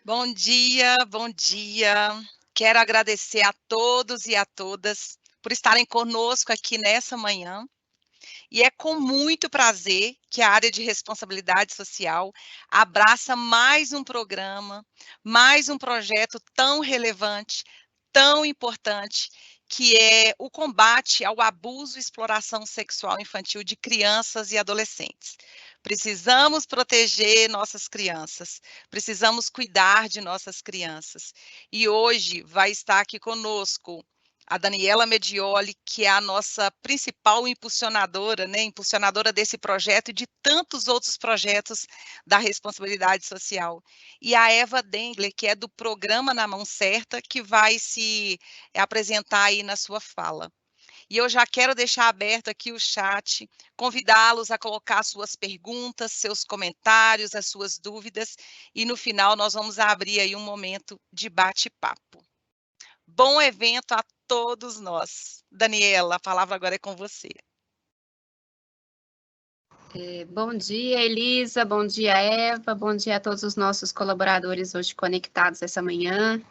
Bom dia, bom dia. Quero agradecer a todos e a todas por estarem conosco aqui nessa manhã. E é com muito prazer que a área de responsabilidade social abraça mais um programa, mais um projeto tão relevante, tão importante, que é o combate ao abuso e exploração sexual infantil de crianças e adolescentes. Precisamos proteger nossas crianças, precisamos cuidar de nossas crianças. E hoje vai estar aqui conosco a Daniela Medioli, que é a nossa principal impulsionadora, né, impulsionadora desse projeto e de tantos outros projetos da responsabilidade social. E a Eva Dengler, que é do programa Na Mão Certa, que vai se apresentar aí na sua fala. E eu já quero deixar aberto aqui o chat, convidá-los a colocar suas perguntas, seus comentários, as suas dúvidas, e no final nós vamos abrir aí um momento de bate-papo. Bom evento a todos nós. Daniela, a palavra agora é com você. Bom dia, Elisa, bom dia, Eva, bom dia a todos os nossos colaboradores hoje conectados essa manhã.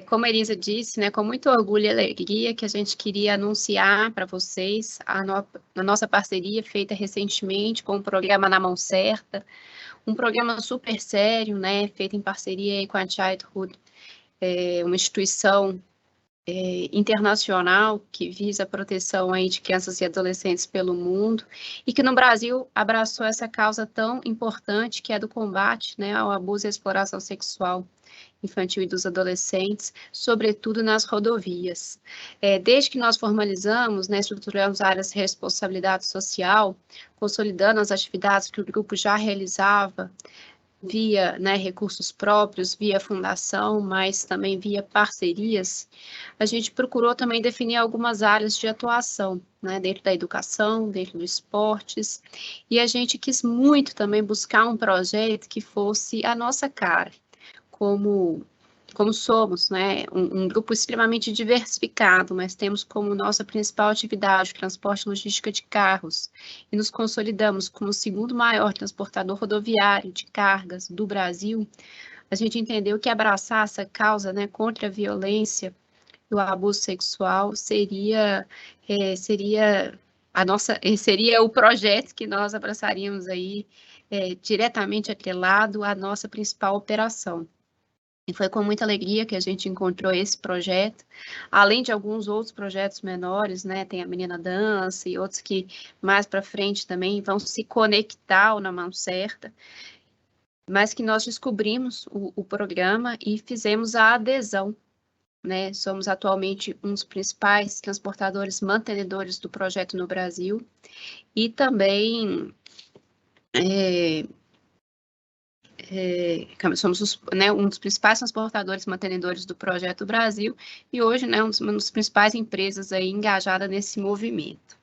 Como a Elisa disse, né, com muito orgulho e alegria que a gente queria anunciar para vocês a nossa parceria feita recentemente com o programa Na Mão Certa, um programa super sério, né, feito em parceria com a Childhood, uma instituição internacional que visa a proteção aí de crianças e adolescentes pelo mundo e que no Brasil abraçou essa causa tão importante que é do combate, né, ao abuso e à exploração sexual infantil e dos adolescentes, sobretudo nas rodovias. Desde que nós formalizamos, né, estruturamos áreas de responsabilidade social, consolidando as atividades que o grupo já realizava, via, né, recursos próprios, via fundação, mas também via parcerias, a gente procurou também definir algumas áreas de atuação, né, dentro da educação, dentro dos esportes, e a gente quis muito também buscar um projeto que fosse a nossa cara, como somos, né, um grupo extremamente diversificado, mas temos como nossa principal atividade o transporte e logística de carros, e nos consolidamos como o segundo maior transportador rodoviário de cargas do Brasil. A gente entendeu que abraçar essa causa, né, contra a violência e o abuso sexual seria seria o projeto que nós abraçaríamos aí, diretamente atrelado à nossa principal operação. E foi com muita alegria que a gente encontrou esse projeto, além de alguns outros projetos menores, né? Tem a Menina Dança e outros que mais para frente também vão se conectar Na Mão Certa, mas que nós descobrimos o programa e fizemos a adesão, né? Somos atualmente um dos principais transportadores mantenedores do projeto no Brasil e também somos né, um dos principais transportadores mantenedores do Projeto Brasil e hoje, né, uma das principais empresas aí engajada nesse movimento.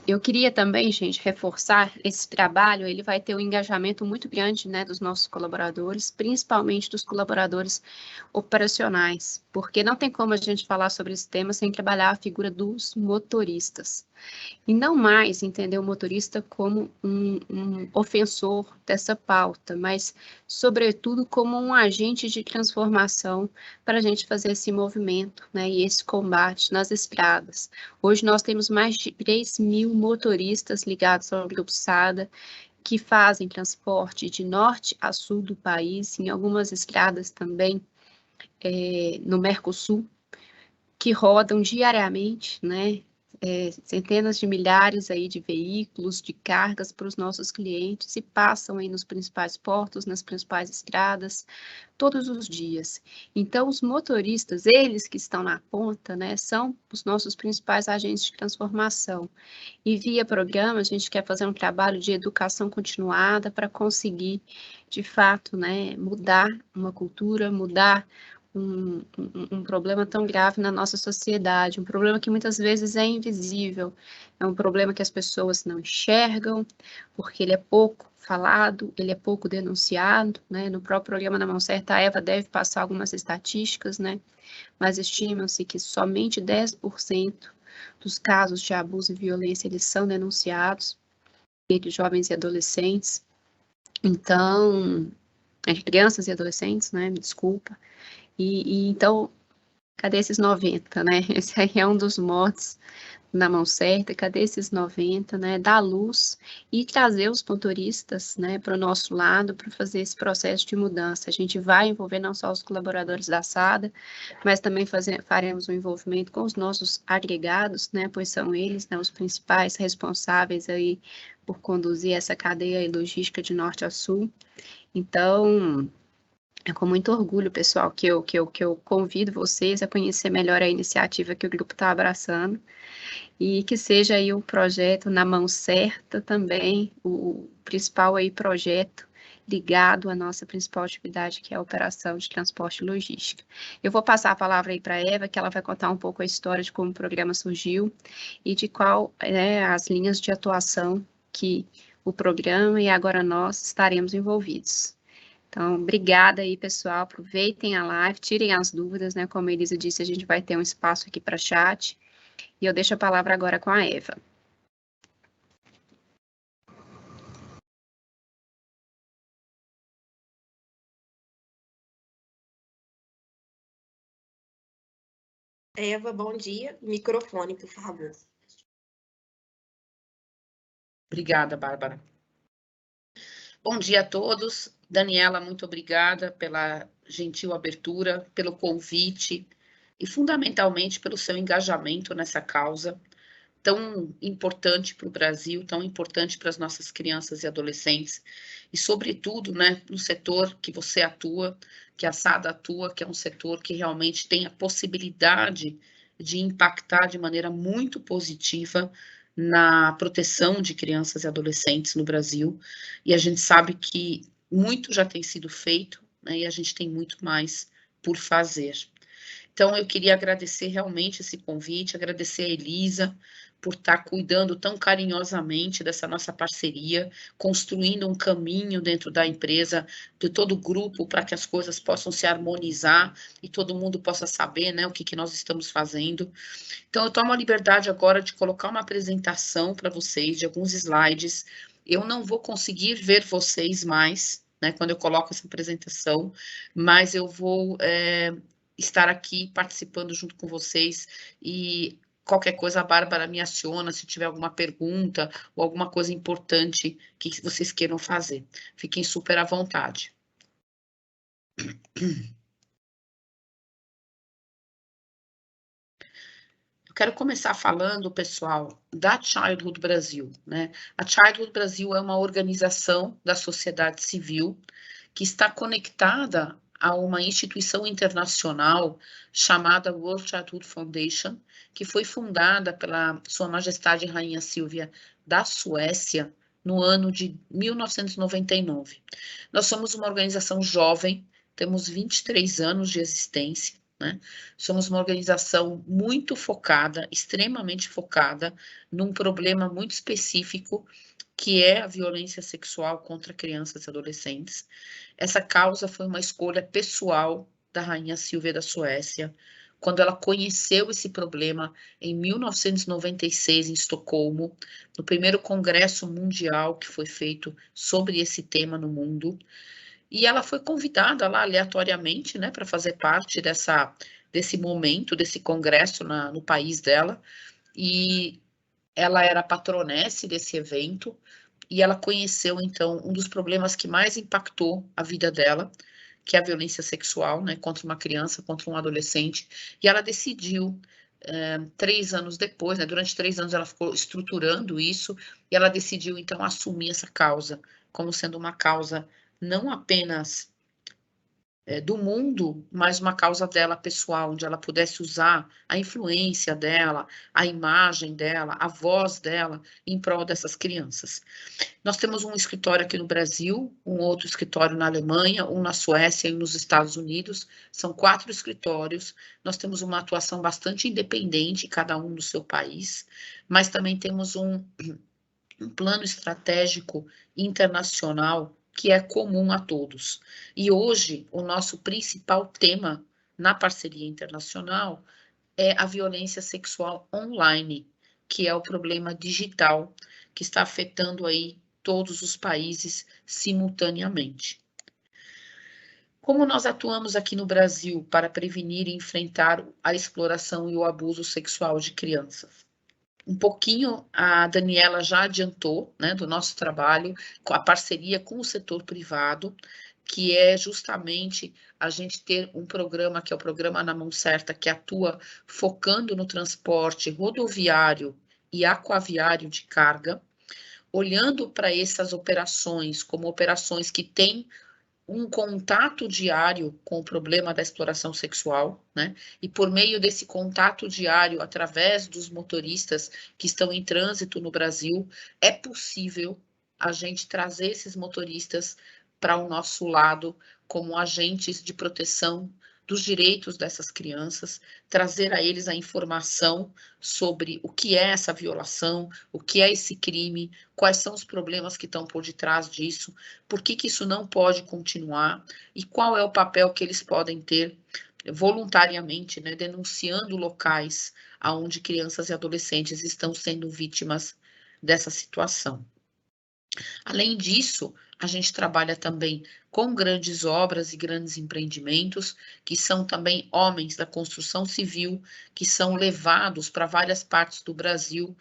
Eu queria também, gente, reforçar esse trabalho, ele vai ter um engajamento muito grande, né, dos nossos colaboradores, principalmente dos colaboradores operacionais, porque não tem como a gente falar sobre esse tema sem trabalhar a figura dos motoristas. E não mais entender o motorista como um ofensor dessa pauta, mas, sobretudo, como um agente de transformação para a gente fazer esse movimento, né, e esse combate nas estradas. Hoje nós temos mais de 3.000 motoristas ligados ao Grupo SADA, que fazem transporte de norte a sul do país, em algumas estradas também no Mercosul, que rodam diariamente, né, centenas de milhares aí de veículos, de cargas para os nossos clientes e passam aí nos principais portos, nas principais estradas, todos os dias. Então, os motoristas, eles que estão na ponta, né, são os nossos principais agentes de transformação. E via programa, a gente quer fazer um trabalho de educação continuada para conseguir, de fato, né, mudar uma cultura, mudar um problema tão grave na nossa sociedade, um problema que muitas vezes é invisível, é um problema que as pessoas não enxergam, porque ele é pouco falado, ele é pouco denunciado, né? No próprio programa Na Mão Certa, a Eva deve passar algumas estatísticas, né? Mas estima-se que somente 10% dos casos de abuso e violência eles são denunciados entre jovens e adolescentes. Então, de crianças e adolescentes, né? Me desculpa. Então, cadê esses 90, né? Esse aí é um dos motes na mão certa, cadê esses 90, né? Dar luz e trazer os motoristas, né, para o nosso lado para fazer esse processo de mudança. A gente vai envolver não só os colaboradores da SADA, mas também faremos um envolvimento com os nossos agregados, né, pois são eles, né, os principais responsáveis aí por conduzir essa cadeia logística de norte a sul. Então, é com muito orgulho, pessoal, que eu convido vocês a conhecer melhor a iniciativa que o grupo está abraçando e que seja aí o projeto na mão certa também, o principal aí projeto ligado à nossa principal atividade, que é a operação de transporte e logística. Eu vou passar a palavra aí para a Eva, que ela vai contar um pouco a história de como o programa surgiu e de qual as linhas de atuação que o programa e agora nós estaremos envolvidos. Então, obrigada aí, pessoal. Aproveitem a live, tirem as dúvidas, né? Como a Elisa disse, a gente vai ter um espaço aqui para chat. E eu deixo a palavra agora com a Eva. Eva, bom dia. Microfone, por favor. Obrigada, Bárbara. Bom dia a todos. Daniela, muito obrigada pela gentil abertura, pelo convite e, fundamentalmente, pelo seu engajamento nessa causa tão importante para o Brasil, tão importante para as nossas crianças e adolescentes, e, sobretudo, né, no setor que você atua, que a SADA atua, que é um setor que realmente tem a possibilidade de impactar de maneira muito positiva na proteção de crianças e adolescentes no Brasil, e a gente sabe que muito já tem sido feito, né, e a gente tem muito mais por fazer. Então, eu queria agradecer realmente esse convite, agradecer a Elisa por estar cuidando tão carinhosamente dessa nossa parceria, construindo um caminho dentro da empresa, de todo o grupo, para que as coisas possam se harmonizar e todo mundo possa saber, né, o que nós estamos fazendo. Então, eu tomo a liberdade agora de colocar uma apresentação para vocês, de alguns slides. Eu não vou conseguir ver vocês mais, né, quando eu coloco essa apresentação, mas eu vou estar aqui participando junto com vocês e qualquer coisa a Bárbara me aciona se tiver alguma pergunta ou alguma coisa importante que vocês queiram fazer. Fiquem super à vontade. Eu quero começar falando, pessoal, da Childhood Brasil, né? A Childhood Brasil é uma organização da sociedade civil que está conectada a uma instituição internacional chamada World Childhood Foundation, que foi fundada pela Sua Majestade Rainha Silvia da Suécia no ano de 1999. Nós somos uma organização jovem, temos 23 anos de existência, né? Somos uma organização muito focada, extremamente focada, num problema muito específico, que é a violência sexual contra crianças e adolescentes. Essa causa foi uma escolha pessoal da Rainha Silvia da Suécia, quando ela conheceu esse problema em 1996, em Estocolmo, no primeiro congresso mundial que foi feito sobre esse tema no mundo. E ela foi convidada lá aleatoriamente, né, para fazer parte desse momento, desse congresso no país dela. E ela era patronesse desse evento e ela conheceu, então, um dos problemas que mais impactou a vida dela, que é a violência sexual, né, contra uma criança, contra um adolescente, e ela decidiu, 3 anos depois, né, durante 3 anos ela ficou estruturando isso, e ela decidiu, então, assumir essa causa, como sendo uma causa não apenas do mundo, mas uma causa dela pessoal, onde ela pudesse usar a influência dela, a imagem dela, a voz dela em prol dessas crianças. Nós temos um escritório aqui no Brasil, um outro escritório na Alemanha, um na Suécia e nos Estados Unidos. São 4 escritórios. Nós temos uma atuação bastante independente, cada um no seu país, mas também temos um plano estratégico internacional que é comum a todos. E hoje, o nosso principal tema na parceria internacional é a violência sexual online, que é o problema digital que está afetando aí todos os países simultaneamente. Como nós atuamos aqui no Brasil para prevenir e enfrentar a exploração e o abuso sexual de crianças? Um pouquinho a Daniela já adiantou, né, do nosso trabalho, com a parceria com o setor privado, que é justamente a gente ter um programa, que é o Programa Na Mão Certa, que atua focando no transporte rodoviário e aquaviário de carga, olhando para essas operações como operações que têm um contato diário com o problema da exploração sexual, né? E por meio desse contato diário, através dos motoristas que estão em trânsito no Brasil, é possível a gente trazer esses motoristas para o nosso lado como agentes de proteção dos direitos dessas crianças, trazer a eles a informação sobre o que é essa violação, o que é esse crime, quais são os problemas que estão por detrás disso, por que isso não pode continuar e qual é o papel que eles podem ter voluntariamente, né, denunciando locais onde crianças e adolescentes estão sendo vítimas dessa situação. Além disso, a gente trabalha também com grandes obras e grandes empreendimentos, que são também homens da construção civil, que são levados para várias partes do Brasil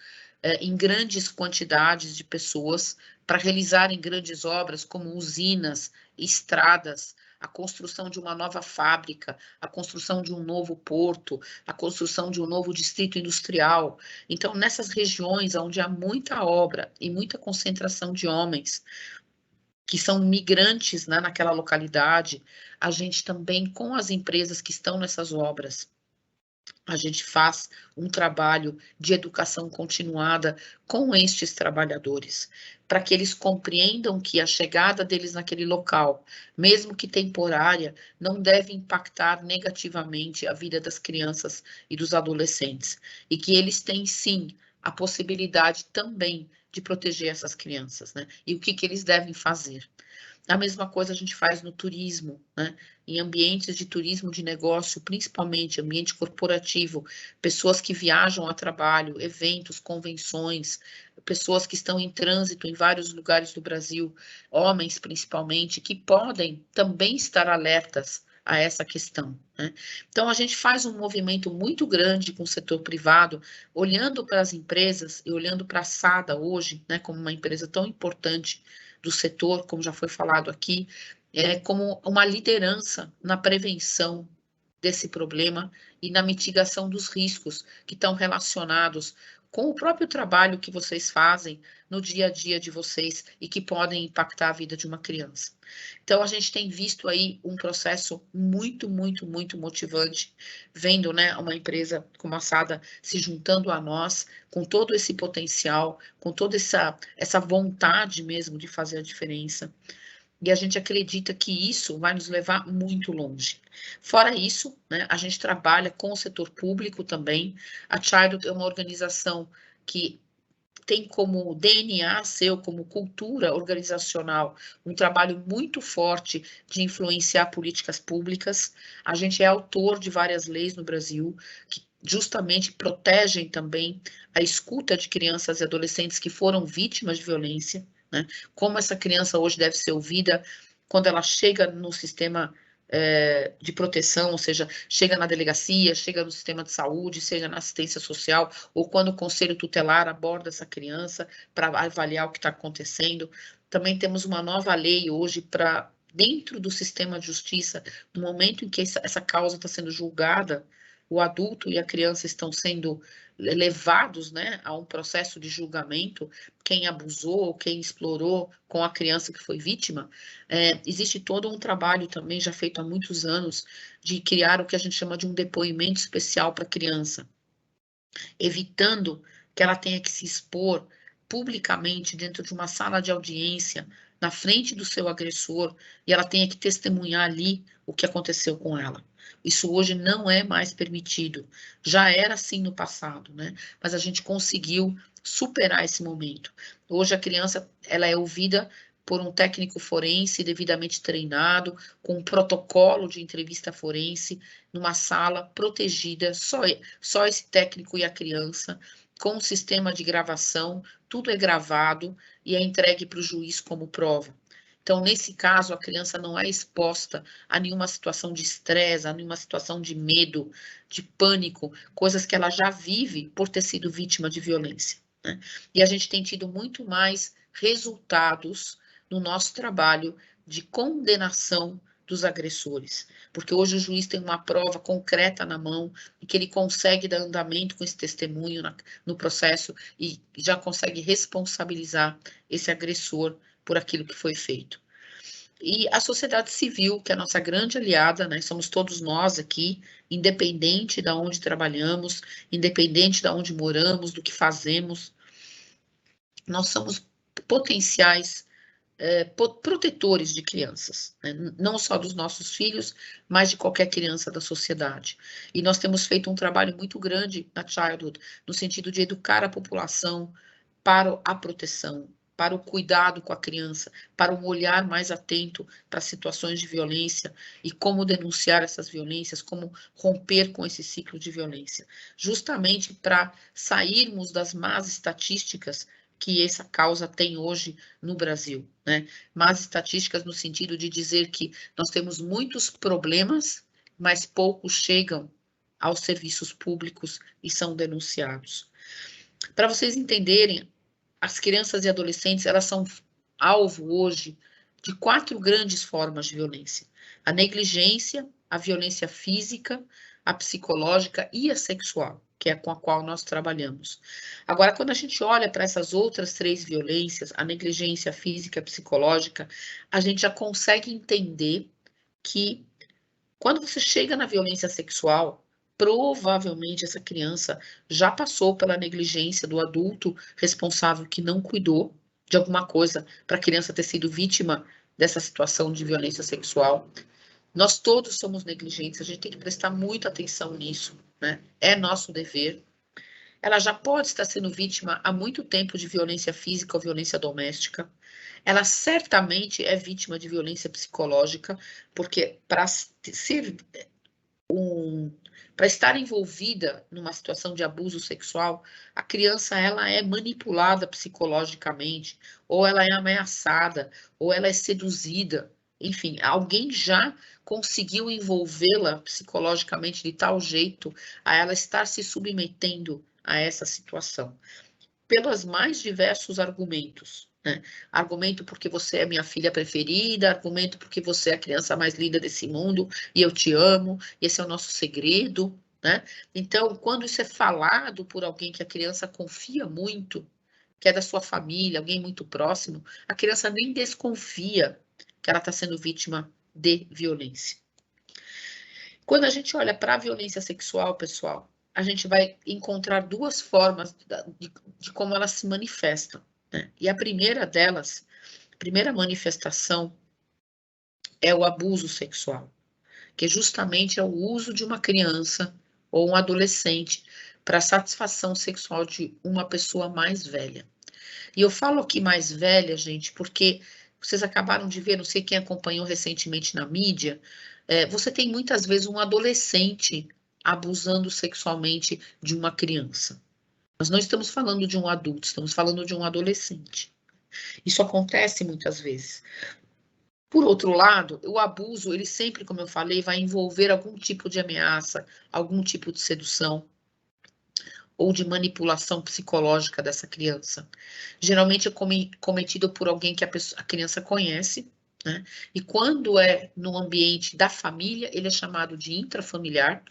em grandes quantidades de pessoas para realizarem grandes obras como usinas, estradas, a construção de uma nova fábrica, a construção de um novo porto, a construção de um novo distrito industrial. Então, nessas regiões onde há muita obra e muita concentração de homens, que são migrantes, né, naquela localidade, a gente também, com as empresas que estão nessas obras, a gente faz um trabalho de educação continuada com estes trabalhadores, para que eles compreendam que a chegada deles naquele local, mesmo que temporária, não deve impactar negativamente a vida das crianças e dos adolescentes, e que eles têm, sim, a possibilidade também de proteger essas crianças, né? E o que eles devem fazer. A mesma coisa a gente faz no turismo, né? Em ambientes de turismo de negócio, principalmente ambiente corporativo, pessoas que viajam a trabalho, eventos, convenções, pessoas que estão em trânsito em vários lugares do Brasil, homens principalmente, que podem também estar alertas a essa questão, né? Então, a gente faz um movimento muito grande com o setor privado, olhando para as empresas e olhando para a SADA hoje, né, como uma empresa tão importante do setor, como já foi falado aqui, como uma liderança na prevenção desse problema e na mitigação dos riscos que estão relacionados com o próprio trabalho que vocês fazem no dia a dia de vocês e que podem impactar a vida de uma criança. Então, a gente tem visto aí um processo muito, muito, muito motivante, vendo, né, uma empresa como a SADA se juntando a nós, com todo esse potencial, com toda essa vontade mesmo de fazer a diferença. E a gente acredita que isso vai nos levar muito longe. Fora isso, né, a gente trabalha com o setor público também. A Childhood é uma organização que tem como DNA seu, como cultura organizacional, um trabalho muito forte de influenciar políticas públicas. A gente é autor de várias leis no Brasil que justamente protegem também a escuta de crianças e adolescentes que foram vítimas de violência, né? Como essa criança hoje deve ser ouvida quando ela chega no sistema de proteção, ou seja, chega na delegacia, chega no sistema de saúde, seja na assistência social, ou quando o conselho tutelar aborda essa criança para avaliar o que está acontecendo. Também temos uma nova lei hoje para, dentro do sistema de justiça, no momento em que essa causa está sendo julgada, o adulto e a criança estão sendo levados, né, a um processo de julgamento, quem abusou, quem explorou com a criança que foi vítima, existe todo um trabalho também já feito há muitos anos de criar o que a gente chama de um depoimento especial para a criança, evitando que ela tenha que se expor publicamente dentro de uma sala de audiência, na frente do seu agressor, e ela tenha que testemunhar ali o que aconteceu com ela. Isso hoje não é mais permitido. Já era assim no passado, né? Mas a gente conseguiu superar esse momento. Hoje a criança, ela é ouvida por um técnico forense devidamente treinado, com um protocolo de entrevista forense, numa sala protegida, só esse técnico e a criança, com um sistema de gravação, tudo é gravado, e é entregue para o juiz como prova. Então, nesse caso, a criança não é exposta a nenhuma situação de estresse, a nenhuma situação de medo, de pânico, coisas que ela já vive por ter sido vítima de violência, né? E a gente tem tido muito mais resultados no nosso trabalho de condenação dos agressores, porque hoje o juiz tem uma prova concreta na mão e que ele consegue dar andamento com esse testemunho no processo e já consegue responsabilizar esse agressor por aquilo que foi feito. E a sociedade civil, que é a nossa grande aliada, né? Somos todos nós aqui, independente de onde trabalhamos, independente de onde moramos, do que fazemos, nós somos potenciais protetores de crianças, né? Não só dos nossos filhos, mas de qualquer criança da sociedade. E nós temos feito um trabalho muito grande na Childhood, no sentido de educar a população para a proteção, para o cuidado com a criança, para um olhar mais atento para situações de violência e como denunciar essas violências, como romper com esse ciclo de violência, justamente para sairmos das más estatísticas que essa causa tem hoje no Brasil, né? Más estatísticas no sentido de dizer que nós temos muitos problemas, mas poucos chegam aos serviços públicos e são denunciados. Para vocês entenderem, as crianças e adolescentes, elas são alvo hoje de 4 grandes formas de violência: a negligência, a violência física, a psicológica e a sexual, que é com a qual nós trabalhamos. Agora, quando a gente olha para essas outras 3 violências, a negligência física, a psicológica, a gente já consegue entender que quando você chega na violência sexual, provavelmente essa criança já passou pela negligência do adulto responsável que não cuidou de alguma coisa para a criança ter sido vítima dessa situação de violência sexual. Nós todos somos negligentes, a gente tem que prestar muita atenção nisso, né? É nosso dever. Ela já pode estar sendo vítima há muito tempo de violência física ou violência doméstica. Ela certamente é vítima de violência psicológica, porque para estar envolvida numa situação de abuso sexual, a criança ela é manipulada psicologicamente, ou ela é ameaçada, ou ela é seduzida. Enfim, alguém já conseguiu envolvê-la psicologicamente de tal jeito a ela estar se submetendo a essa situação, pelos mais diversos argumentos, né? Argumento porque você é minha filha preferida, argumento porque você é a criança mais linda desse mundo e eu te amo, esse é o nosso segredo, né? Então, quando isso é falado por alguém que a criança confia muito, que é da sua família, alguém muito próximo, a criança nem desconfia que ela está sendo vítima de violência. Quando a gente olha para a violência sexual, pessoal, a gente vai encontrar 2 formas de como ela se manifesta, né? E a primeira delas, a primeira manifestação é o abuso sexual, que justamente é o uso de uma criança ou um adolescente para satisfação sexual de uma pessoa mais velha. E eu falo aqui mais velha, gente, porque vocês acabaram de ver, não sei quem acompanhou recentemente na mídia, você tem muitas vezes um adolescente abusando sexualmente de uma criança. Nós não estamos falando de um adulto, estamos falando de um adolescente. Isso acontece muitas vezes. Por outro lado, o abuso, ele sempre, como eu falei, vai envolver algum tipo de ameaça, algum tipo de sedução ou de manipulação psicológica dessa criança. Geralmente é cometido por alguém que a criança conhece, né? E quando é no ambiente da família, ele é chamado de intrafamiliar.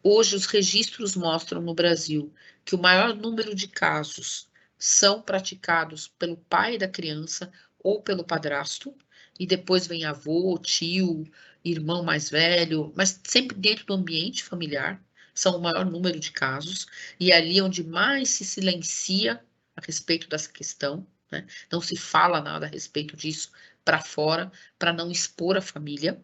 Hoje, os registros mostram no Brasil que o maior número de casos são praticados pelo pai da criança ou pelo padrasto, e depois vem avô, tio, irmão mais velho, mas sempre dentro do ambiente familiar, são o maior número de casos, e é ali onde mais se silencia a respeito dessa questão, né? Não se fala nada a respeito disso para fora, para não expor a família.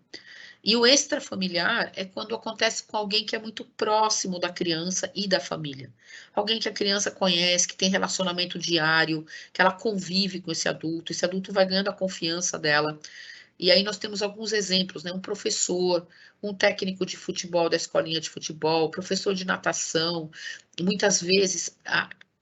E o extrafamiliar é quando acontece com alguém que é muito próximo da criança e da família. Alguém que a criança conhece, que tem relacionamento diário, que ela convive com esse adulto vai ganhando a confiança dela. E aí nós temos alguns exemplos, né? Um professor, um técnico de futebol da escolinha de futebol, professor de natação. E muitas vezes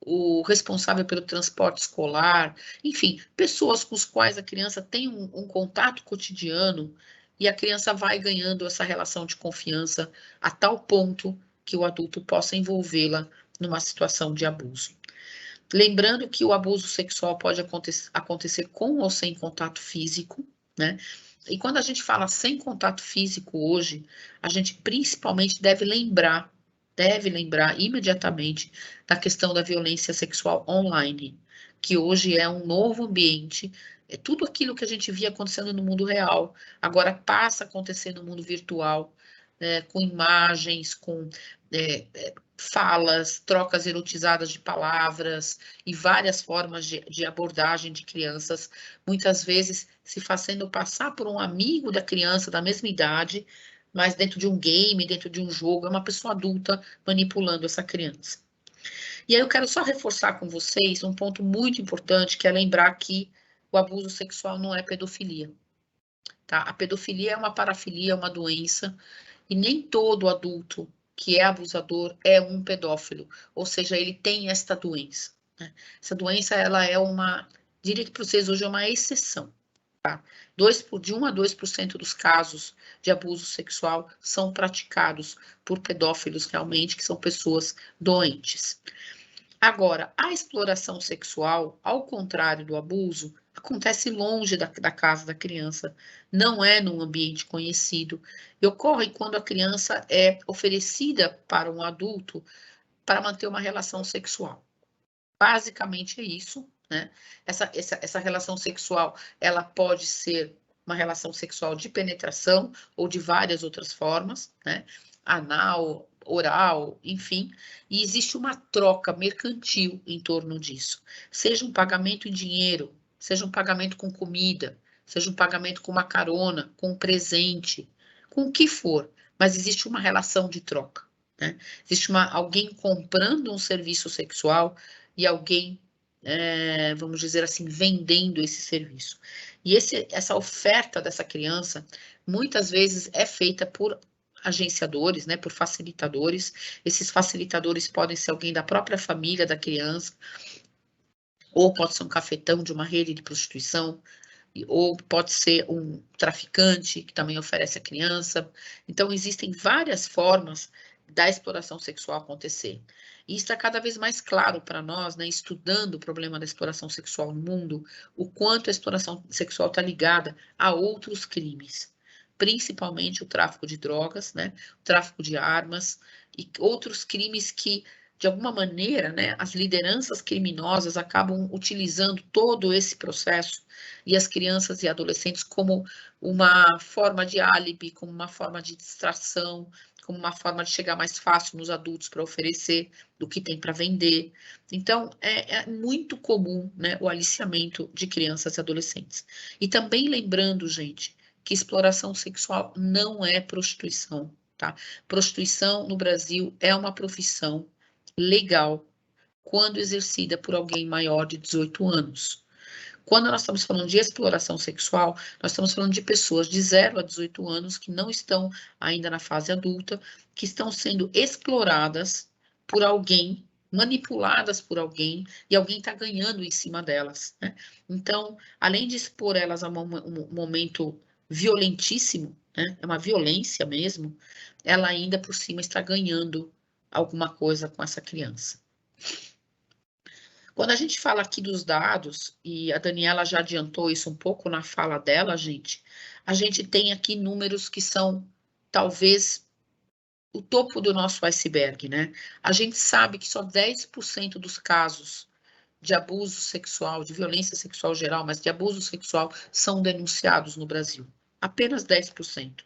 o responsável pelo transporte escolar, enfim, pessoas com as quais a criança tem um contato cotidiano e a criança vai ganhando essa relação de confiança a tal ponto que o adulto possa envolvê-la numa situação de abuso. Lembrando que o abuso sexual pode acontecer com ou sem contato físico, né? E quando a gente fala sem contato físico hoje, a gente principalmente deve lembrar imediatamente da questão da violência sexual online, que hoje é um novo ambiente, é tudo aquilo que a gente via acontecendo no mundo real, agora passa a acontecer no mundo virtual, né, com imagens, com falas, trocas erotizadas de palavras e várias formas de abordagem de crianças, muitas vezes se fazendo passar por um amigo da criança da mesma idade, mas dentro de um game, dentro de um jogo, é uma pessoa adulta manipulando essa criança. E aí eu quero só reforçar com vocês um ponto muito importante, que é lembrar que o abuso sexual não é pedofilia, tá? A pedofilia é uma parafilia, é uma doença, e nem todo adulto que é abusador é um pedófilo, ou seja, ele tem esta doença, né? Essa doença, ela é diria que para vocês hoje é uma exceção, tá? De 1 a 2% dos casos de abuso sexual são praticados por pedófilos realmente, que são pessoas doentes. Agora, a exploração sexual, ao contrário do abuso, acontece longe da casa da criança, não é num ambiente conhecido, e ocorre quando a criança é oferecida para um adulto para manter uma relação sexual. Basicamente é isso, né? Essa relação sexual, ela pode ser uma relação sexual de penetração ou de várias outras formas, né? Anal, oral, enfim, e existe uma troca mercantil em torno disso. Seja um pagamento em dinheiro, seja um pagamento com comida, seja um pagamento com uma carona, com um presente, com o que for, mas existe uma relação de troca, né? Existe alguém comprando um serviço sexual e alguém, vamos dizer assim, vendendo esse serviço. E essa oferta dessa criança, muitas vezes é feita por agenciadores, né, por facilitadores. Esses facilitadores podem ser alguém da própria família da criança, ou pode ser um cafetão de uma rede de prostituição, ou pode ser um traficante que também oferece a criança. Então, existem várias formas da exploração sexual acontecer. E isso está cada vez mais claro para nós, né, estudando o problema da exploração sexual no mundo, o quanto a exploração sexual está ligada a outros crimes, principalmente o tráfico de drogas, né, o tráfico de armas e outros crimes que, de alguma maneira, né, as lideranças criminosas acabam utilizando todo esse processo e as crianças e adolescentes como uma forma de álibi, como uma forma de distração, como uma forma de chegar mais fácil nos adultos para oferecer do que tem para vender. Então, é muito comum, né, o aliciamento de crianças e adolescentes. E também lembrando, gente, que exploração sexual não é prostituição, tá? Prostituição no Brasil é uma profissão legal quando exercida por alguém maior de 18 anos. Quando nós estamos falando de exploração sexual, nós estamos falando de pessoas de 0 a 18 anos que não estão ainda na fase adulta, que estão sendo exploradas por alguém, manipuladas por alguém, e alguém está ganhando em cima delas, né? Então, além de expor elas a um momento violentíssimo, né? É uma violência mesmo, ela ainda por cima está ganhando alguma coisa com essa criança. Quando a gente fala aqui dos dados, e a Daniela já adiantou isso um pouco na fala dela, gente, a gente tem aqui números que são, talvez, o topo do nosso iceberg, né? A gente sabe que só 10% dos casos de abuso sexual, de violência sexual geral, mas de abuso sexual, são denunciados no Brasil. Apenas 10%.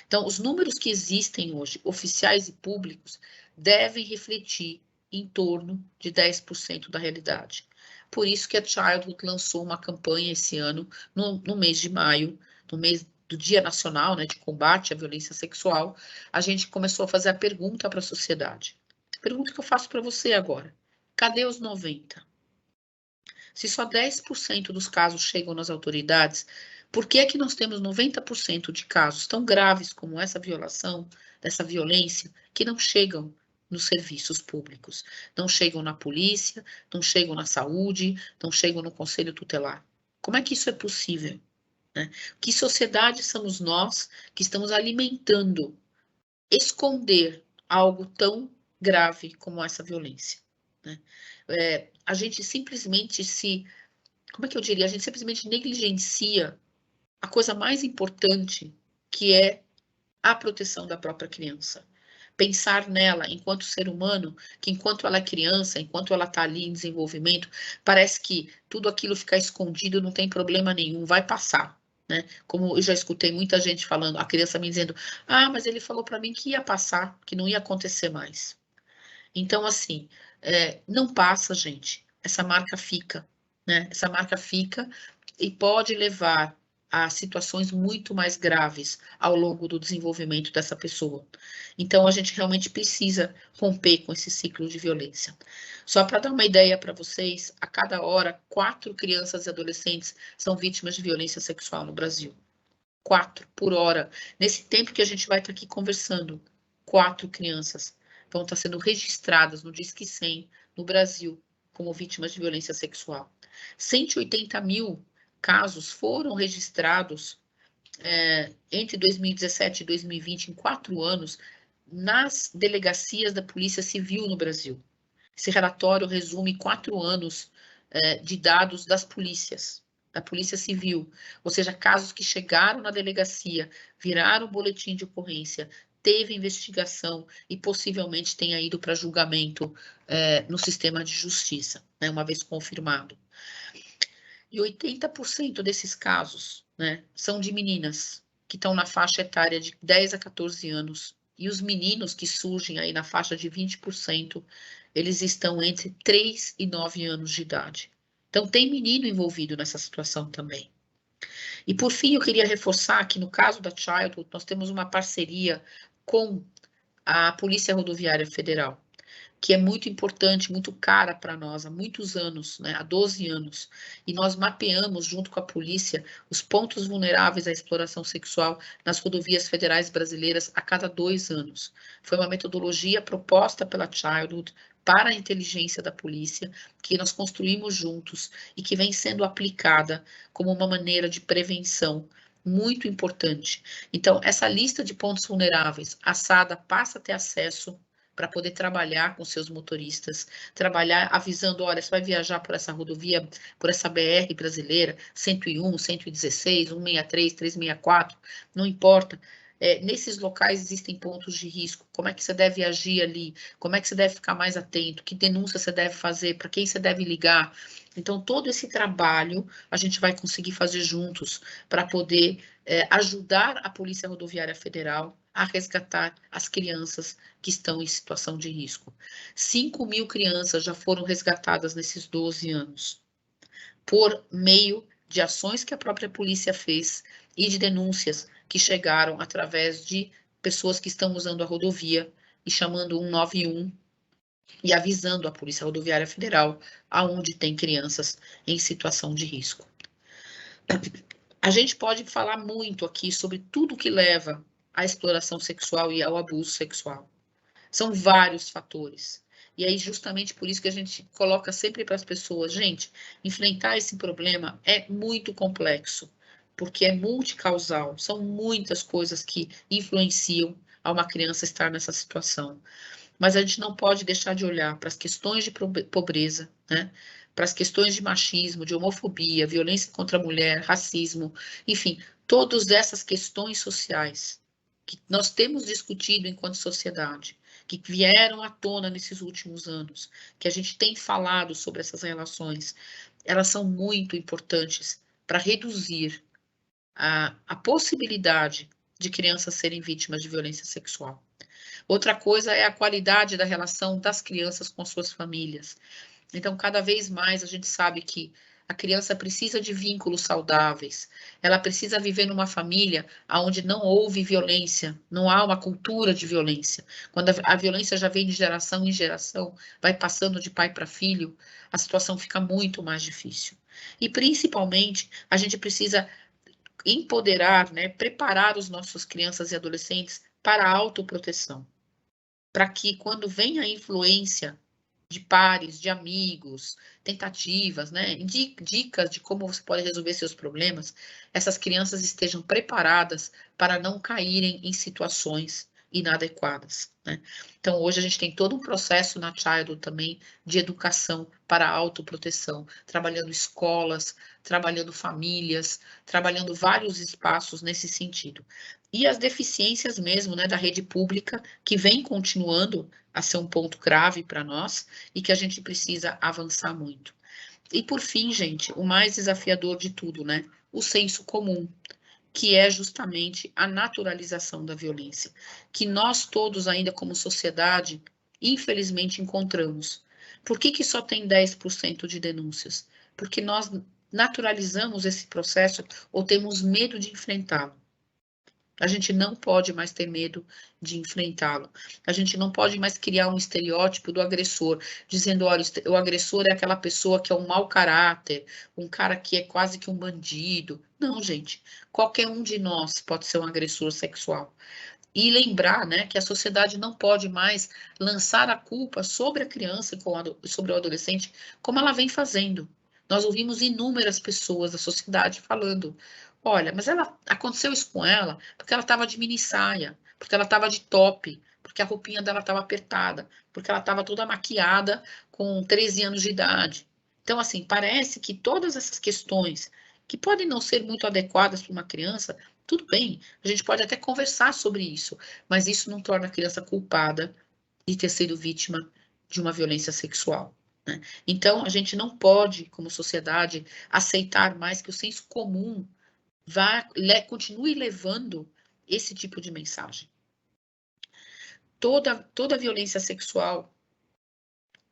Então, os números que existem hoje, oficiais e públicos, devem refletir em torno de 10% da realidade. Por isso que a Childhood lançou uma campanha esse ano, no mês de maio, no mês do Dia Nacional, né, de combate à violência sexual, a gente começou a fazer a pergunta para a sociedade. A pergunta que eu faço para você agora: cadê os 90%? Se só 10% dos casos chegam nas autoridades, por que é que nós temos 90% de casos tão graves como essa violação, dessa violência, que não chegam nos serviços públicos. Não chegam na polícia, não chegam na saúde, não chegam no conselho tutelar. Como é que isso é possível? Né? Que sociedade somos nós que estamos alimentando, esconder algo tão grave como essa violência? Né? A gente simplesmente como é que eu diria? A gente simplesmente negligencia a coisa mais importante, que é a proteção da própria criança. Pensar nela enquanto ser humano, que enquanto ela é criança, enquanto ela está ali em desenvolvimento, parece que tudo aquilo ficar escondido não tem problema nenhum, vai passar. Né? Como eu já escutei muita gente falando, a criança me dizendo, mas ele falou para mim que ia passar, que não ia acontecer mais. Então, assim, não passa, gente. Essa marca fica, né? Essa marca fica e pode levar a situações muito mais graves ao longo do desenvolvimento dessa pessoa. Então, a gente realmente precisa romper com esse ciclo de violência. Só para dar uma ideia para vocês, a cada hora, 4 crianças e adolescentes são vítimas de violência sexual no Brasil. 4 por hora. Nesse tempo que a gente vai estar aqui conversando, 4 crianças vão estar sendo registradas no Disque 100 no Brasil como vítimas de violência sexual. 180 mil casos foram registrados entre 2017 e 2020, em 4 anos, nas delegacias da Polícia Civil no Brasil. Esse relatório resume 4 anos de dados das polícias, da Polícia Civil, ou seja, casos que chegaram na delegacia, viraram boletim de ocorrência, teve investigação e possivelmente tenha ido para julgamento no sistema de justiça, né, uma vez confirmado. E 80% desses casos, né, são de meninas que estão na faixa etária de 10 a 14 anos. E os meninos que surgem aí na faixa de 20%, eles estão entre 3 e 9 anos de idade. Então, tem menino envolvido nessa situação também. E, por fim, eu queria reforçar que, no caso da Childhood, nós temos uma parceria com a Polícia Rodoviária Federal, que é muito importante, muito cara para nós, há muitos anos, né, há 12 anos, e nós mapeamos, junto com a polícia, os pontos vulneráveis à exploração sexual nas rodovias federais brasileiras a cada 2 anos. Foi uma metodologia proposta pela Childhood para a inteligência da polícia, que nós construímos juntos e que vem sendo aplicada como uma maneira de prevenção muito importante. Então, essa lista de pontos vulneráveis, a SADA passa a ter acesso para poder trabalhar com seus motoristas, trabalhar avisando, olha, você vai viajar por essa rodovia, por essa BR brasileira, 101, 116, 163, 364, não importa. Nesses locais existem pontos de risco, como é que você deve agir ali, como é que você deve ficar mais atento, que denúncia você deve fazer, para quem você deve ligar. Então, todo esse trabalho a gente vai conseguir fazer juntos para poder ajudar a Polícia Rodoviária Federal a resgatar as crianças que estão em situação de risco. 5.000 crianças já foram resgatadas nesses 12 anos, por meio de ações que a própria polícia fez e de denúncias que chegaram através de pessoas que estão usando a rodovia e chamando 191 e avisando a Polícia Rodoviária Federal aonde tem crianças em situação de risco. A gente pode falar muito aqui sobre tudo que leva à exploração sexual e ao abuso sexual. São vários fatores. E aí, justamente por isso que a gente coloca sempre para as pessoas, gente, enfrentar esse problema é muito complexo, porque é multicausal, são muitas coisas que influenciam a uma criança estar nessa situação. Mas a gente não pode deixar de olhar para as questões de pobreza, né? Para as questões de machismo, de homofobia, violência contra a mulher, racismo, enfim, todas essas questões sociais que nós temos discutido enquanto sociedade, que vieram à tona nesses últimos anos, que a gente tem falado sobre essas relações, elas são muito importantes para reduzir a possibilidade de crianças serem vítimas de violência sexual. Outra coisa é a qualidade da relação das crianças com suas famílias. Então, cada vez mais a gente sabe que a criança precisa de vínculos saudáveis, ela precisa viver numa família onde não houve violência, não há uma cultura de violência. Quando a violência já vem de geração em geração, vai passando de pai para filho, a situação fica muito mais difícil. E, principalmente, a gente precisa empoderar, né, preparar os nossos crianças e adolescentes para a autoproteção. para que quando vem a influência de pares, de amigos, tentativas, né, dicas de como você pode resolver seus problemas, essas crianças estejam preparadas para não caírem em situações inadequadas, né? Então, hoje a gente tem todo um processo na Childhood também de educação para a autoproteção, trabalhando escolas, trabalhando famílias, trabalhando vários espaços nesse sentido. E as deficiências mesmo, né, da rede pública, que vem continuando a ser um ponto grave para nós e que a gente precisa avançar muito. E por fim, gente, o mais desafiador de tudo, né, o senso comum, que é justamente a naturalização da violência, que nós todos ainda como sociedade, infelizmente, encontramos. Por que só tem 10% de denúncias? Porque nós naturalizamos esse processo ou temos medo de enfrentá-lo. A gente não pode mais ter medo de enfrentá-lo. A gente não pode mais criar um estereótipo do agressor, dizendo, olha, o agressor é aquela pessoa que é um mau caráter, um cara que é quase que um bandido. Não, gente. Qualquer um de nós pode ser um agressor sexual. E lembrar, né, que a sociedade não pode mais lançar a culpa sobre a criança e sobre o adolescente, como ela vem fazendo. Nós ouvimos inúmeras pessoas da sociedade falando, olha, mas aconteceu isso com ela porque ela estava de mini saia, porque ela estava de top, porque a roupinha dela estava apertada, porque ela estava toda maquiada com 13 anos de idade. Então, assim, parece que todas essas questões que podem não ser muito adequadas para uma criança, tudo bem, a gente pode até conversar sobre isso, mas isso não torna a criança culpada de ter sido vítima de uma violência sexual, né? Então, a gente não pode, como sociedade, aceitar mais que o senso comum continue levando esse tipo de mensagem. Toda violência sexual,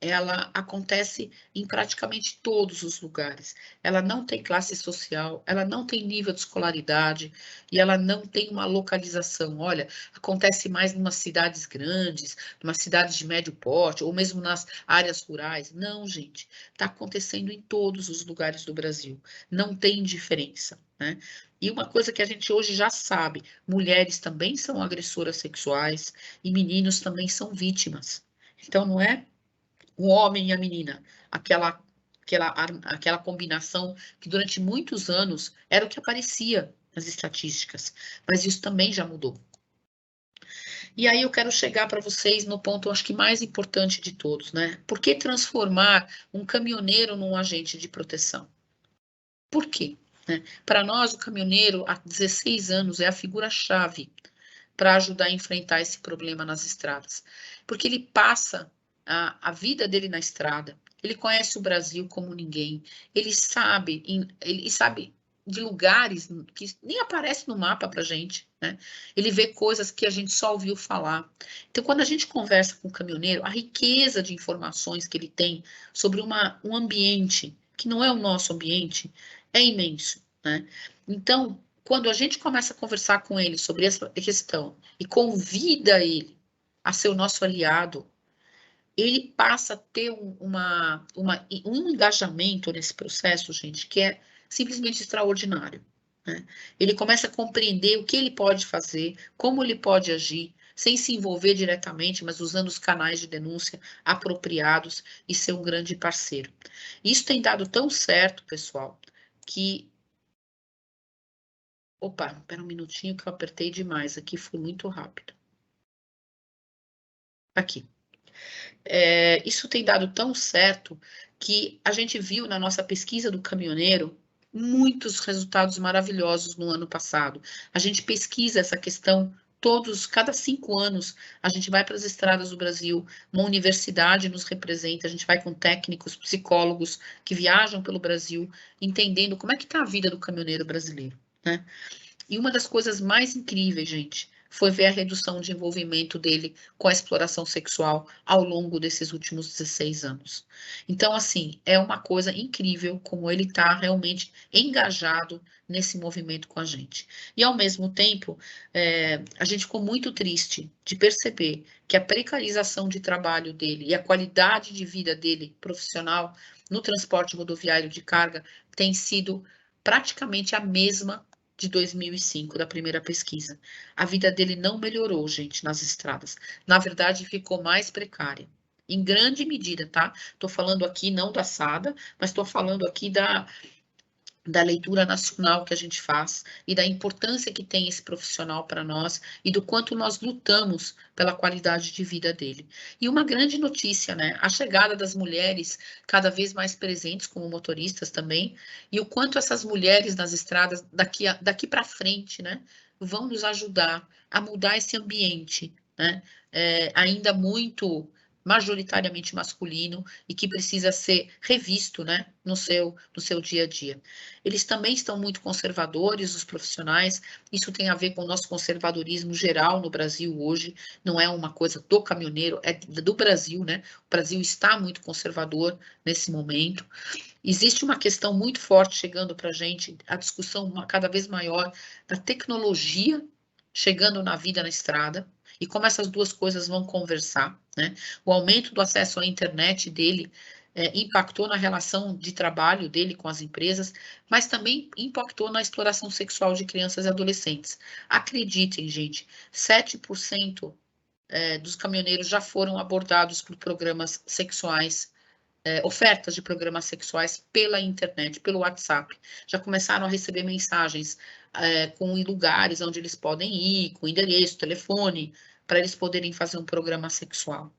ela acontece em praticamente todos os lugares. Ela não tem classe social, ela não tem nível de escolaridade e ela não tem uma localização. Olha, acontece mais em umas cidades grandes, em umas cidades de médio porte, ou mesmo nas áreas rurais. Não, gente, está acontecendo em todos os lugares do Brasil. Não tem diferença, né? E uma coisa que a gente hoje já sabe, mulheres também são agressoras sexuais e meninos também são vítimas. Então, não é o homem e a menina, aquela combinação que durante muitos anos era o que aparecia nas estatísticas, mas isso também já mudou. E aí eu quero chegar para vocês no ponto, acho que mais importante de todos, né? Por que transformar um caminhoneiro num agente de proteção? Por quê? Né? Para nós, o caminhoneiro, há 16 anos, é a figura-chave para ajudar a enfrentar esse problema nas estradas. Porque ele passa a vida dele na estrada, ele conhece o Brasil como ninguém, ele sabe de lugares que nem aparecem no mapa para a gente, né? Ele vê coisas que a gente só ouviu falar. Então, quando a gente conversa com o caminhoneiro, a riqueza de informações que ele tem sobre um ambiente que não é o nosso ambiente é imenso, né? Então, quando a gente começa a conversar com ele sobre essa questão e convida ele a ser o nosso aliado, ele passa a ter um engajamento nesse processo, gente, que é simplesmente extraordinário, né? Ele começa a compreender o que ele pode fazer, como ele pode agir, sem se envolver diretamente, mas usando os canais de denúncia apropriados e ser um grande parceiro. Isso tem dado tão certo, pessoal, que... Opa, espera um minutinho que eu apertei demais aqui, foi muito rápido. Aqui. Isso tem dado tão certo que a gente viu na nossa pesquisa do caminhoneiro muitos resultados maravilhosos no ano passado. A gente pesquisa essa questão cada 5 anos, a gente vai para as estradas do Brasil, uma universidade nos representa, a gente vai com técnicos, psicólogos que viajam pelo Brasil, entendendo como é que está a vida do caminhoneiro brasileiro, né? E uma das coisas mais incríveis, gente, foi ver a redução de envolvimento dele com a exploração sexual ao longo desses últimos 16 anos. Então, assim, é uma coisa incrível como ele está realmente engajado nesse movimento com a gente. E, ao mesmo tempo, a gente ficou muito triste de perceber que a precarização de trabalho dele e a qualidade de vida dele profissional no transporte rodoviário de carga tem sido praticamente a mesma de 2005, da primeira pesquisa. A vida dele não melhorou, gente, nas estradas. Na verdade, ficou mais precária. Em grande medida, tá? Estou falando aqui não da SADA, mas estou falando aqui da leitura nacional que a gente faz e da importância que tem esse profissional para nós e do quanto nós lutamos pela qualidade de vida dele. E uma grande notícia, né? A chegada das mulheres cada vez mais presentes como motoristas também, e o quanto essas mulheres nas estradas daqui para frente, né, vão nos ajudar a mudar esse ambiente, né? Ainda muito majoritariamente masculino e que precisa ser revisto, né, no seu dia a dia. Eles também estão muito conservadores, os profissionais, isso tem a ver com o nosso conservadorismo geral no Brasil hoje, não é uma coisa do caminhoneiro, é do Brasil, né? O Brasil está muito conservador nesse momento. Existe uma questão muito forte chegando para a gente, a discussão cada vez maior da tecnologia chegando na vida na estrada, e como essas duas coisas vão conversar, né? O aumento do acesso à internet dele impactou na relação de trabalho dele com as empresas, mas também impactou na exploração sexual de crianças e adolescentes. Acreditem, gente, 7% dos caminhoneiros já foram abordados por programas sexuais, ofertas de programas sexuais pela internet, pelo WhatsApp. Já começaram a receber mensagens com lugares onde eles podem ir, com endereço, telefone, para eles poderem fazer um programa sexual.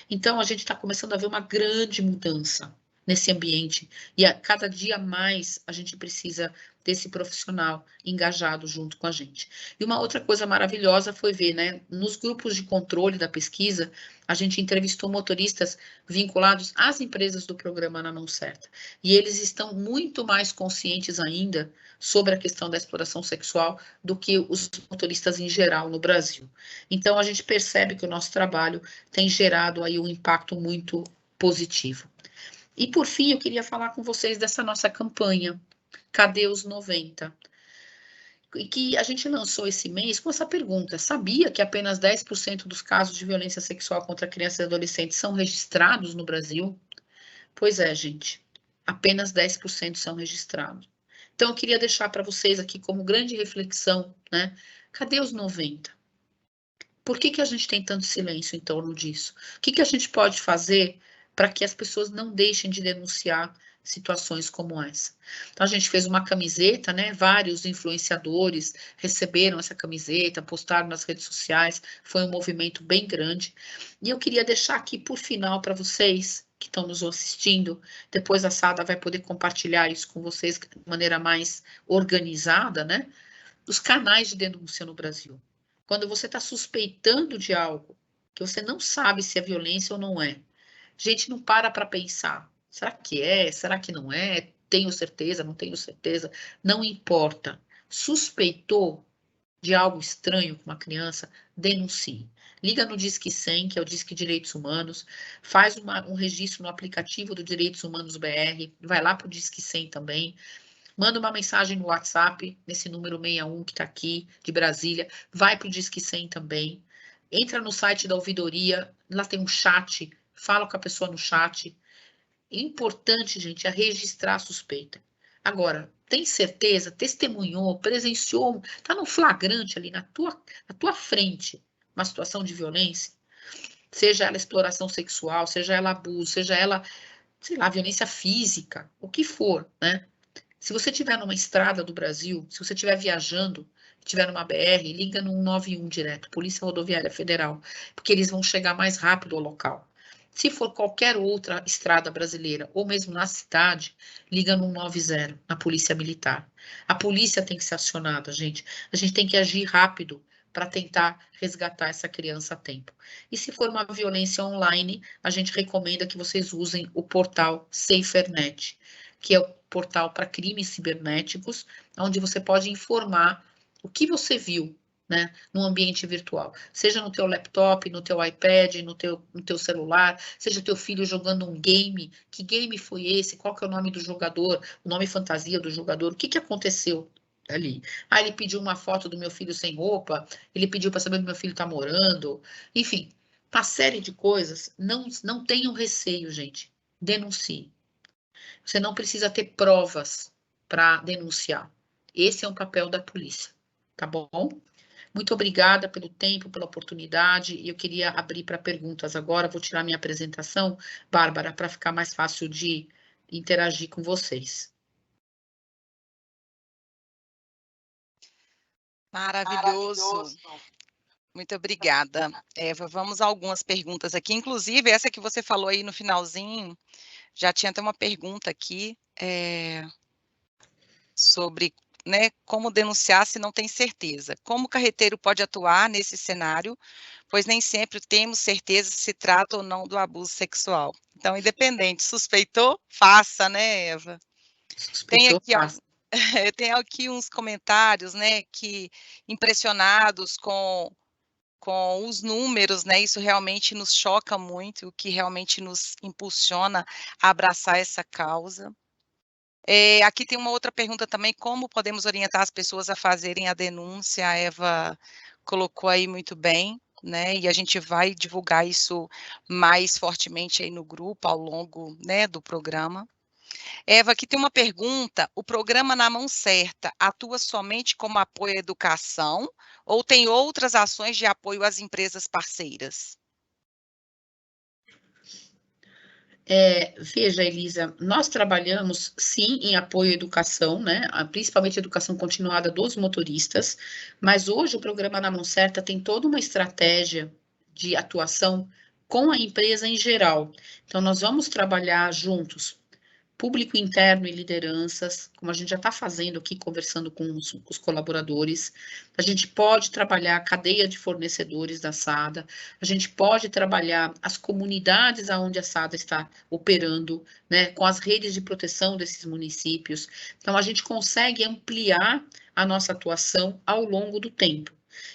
Então, a gente está começando a ver uma grande mudança nesse ambiente, e a cada dia mais a gente precisa desse profissional engajado junto com a gente. E uma outra coisa maravilhosa foi ver, né, nos grupos de controle da pesquisa, a gente entrevistou motoristas vinculados às empresas do programa Na Mão Certa, e eles estão muito mais conscientes ainda sobre a questão da exploração sexual do que os motoristas em geral no Brasil. Então, a gente percebe que o nosso trabalho tem gerado aí um impacto muito positivo. E, por fim, eu queria falar com vocês dessa nossa campanha, Cadê os 90? E que a gente lançou esse mês com essa pergunta: sabia que apenas 10% dos casos de violência sexual contra crianças e adolescentes são registrados no Brasil? Pois é, gente, apenas 10% são registrados. Então, eu queria deixar para vocês aqui como grande reflexão, né? Cadê os 90? Por que a gente tem tanto silêncio em torno disso? O que a gente pode fazer para que as pessoas não deixem de denunciar situações como essa? Então, a gente fez uma camiseta, né? Vários influenciadores receberam essa camiseta, postaram nas redes sociais, foi um movimento bem grande. E eu queria deixar aqui, por final, para vocês que estão nos assistindo, depois a Sada vai poder compartilhar isso com vocês de maneira mais organizada, né? Os canais de denúncia no Brasil. Quando você está suspeitando de algo, que você não sabe se é violência ou não é, gente, não para pensar. Será que é? Será que não é? Tenho certeza? Não tenho certeza? Não importa. Suspeitou de algo estranho com uma criança, denuncie. Liga no Disque 100, que é o Disque Direitos Humanos, faz um registro no aplicativo do Direitos Humanos BR, vai lá para o Disque 100 também, manda uma mensagem no WhatsApp, nesse número 61 que está aqui, de Brasília, vai para o Disque 100 também, entra no site da ouvidoria, lá tem um chat, fala com a pessoa no chat. Importante, gente, é registrar a suspeita. Agora, tem certeza, testemunhou, presenciou, está no flagrante ali na tua frente, uma situação de violência, seja ela exploração sexual, seja ela abuso, seja ela, sei lá, violência física, o que for, né? Se você estiver numa estrada do Brasil, se você estiver viajando, estiver numa BR, liga no 191 direto, Polícia Rodoviária Federal, porque eles vão chegar mais rápido ao local. Se for qualquer outra estrada brasileira, ou mesmo na cidade, liga no 190, na Polícia Militar. A polícia tem que ser acionada, gente. A gente tem que agir rápido para tentar resgatar essa criança a tempo. E se for uma violência online, a gente recomenda que vocês usem o portal SaferNet, que é o portal para crimes cibernéticos, onde você pode informar o que você viu, né, no ambiente virtual, seja no teu laptop, no teu iPad, no teu celular, seja teu filho jogando um game, que game foi esse, qual que é o nome do jogador, o nome fantasia do jogador, o que aconteceu ali? Ah, ele pediu uma foto do meu filho sem roupa, ele pediu para saber onde meu filho está morando, enfim, uma série de coisas. Não tenham receio, gente, denuncie. Você não precisa ter provas para denunciar. Esse é um papel da polícia, tá bom? Muito obrigada pelo tempo, pela oportunidade, e eu queria abrir para perguntas agora. Vou tirar minha apresentação, Bárbara, para ficar mais fácil de interagir com vocês. Maravilhoso. Muito obrigada, Eva. Vamos a algumas perguntas aqui. Inclusive, essa que você falou aí no finalzinho, já tinha até uma pergunta aqui sobre, né, como denunciar se não tem certeza. Como o carreteiro pode atuar nesse cenário, pois nem sempre temos certeza se trata ou não do abuso sexual. Então, independente, suspeitou, faça, né, Eva? Suspeitou, faça. Tem aqui uns comentários, né, que impressionados com os números, né, isso realmente nos choca muito, o que realmente nos impulsiona a abraçar essa causa. Aqui tem uma outra pergunta também, como podemos orientar as pessoas a fazerem a denúncia? A Eva colocou aí muito bem, né, e a gente vai divulgar isso mais fortemente aí no grupo, ao longo, né, do programa. Eva, aqui tem uma pergunta, o programa Na Mão Certa atua somente como apoio à educação ou tem outras ações de apoio às empresas parceiras? Veja, Elisa, nós trabalhamos sim em apoio à educação, né? Principalmente a educação continuada dos motoristas, mas hoje o programa Na Mão Certa tem toda uma estratégia de atuação com a empresa em geral. Então, nós vamos trabalhar juntos público interno e lideranças, como a gente já está fazendo aqui, conversando com os colaboradores. A gente pode trabalhar a cadeia de fornecedores da SADA, a gente pode trabalhar as comunidades onde a SADA está operando, né, com as redes de proteção desses municípios. Então, a gente consegue ampliar a nossa atuação ao longo do tempo.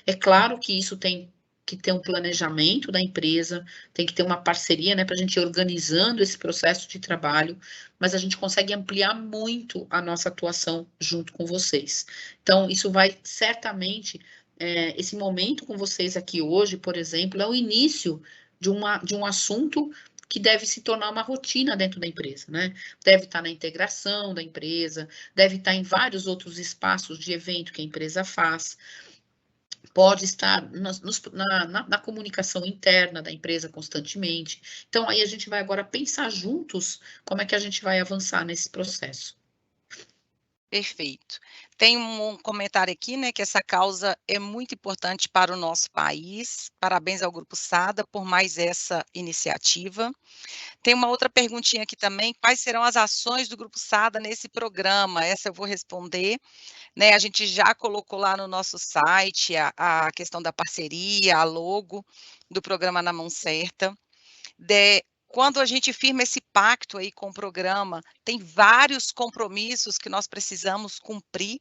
É claro que isso tem que ter um planejamento da empresa, tem que ter uma parceria, né, para a gente ir organizando esse processo de trabalho, mas a gente consegue ampliar muito a nossa atuação junto com vocês. Então, isso vai certamente, esse momento com vocês aqui hoje, por exemplo, é o início de um assunto que deve se tornar uma rotina dentro da empresa, né? Deve estar na integração da empresa, deve estar em vários outros espaços de evento que a empresa faz, pode estar na comunicação interna da empresa constantemente. Então, aí a gente vai agora pensar juntos como é que a gente vai avançar nesse processo. Perfeito. Tem um comentário aqui, né, que essa causa é muito importante para o nosso país. Parabéns ao Grupo SADA por mais essa iniciativa. Tem uma outra perguntinha aqui também, quais serão as ações do Grupo SADA nesse programa? Essa eu vou responder, né, a gente já colocou lá no nosso site a questão da parceria, a logo do programa Na Mão Certa. Quando a gente firma esse pacto aí com o programa, tem vários compromissos que nós precisamos cumprir,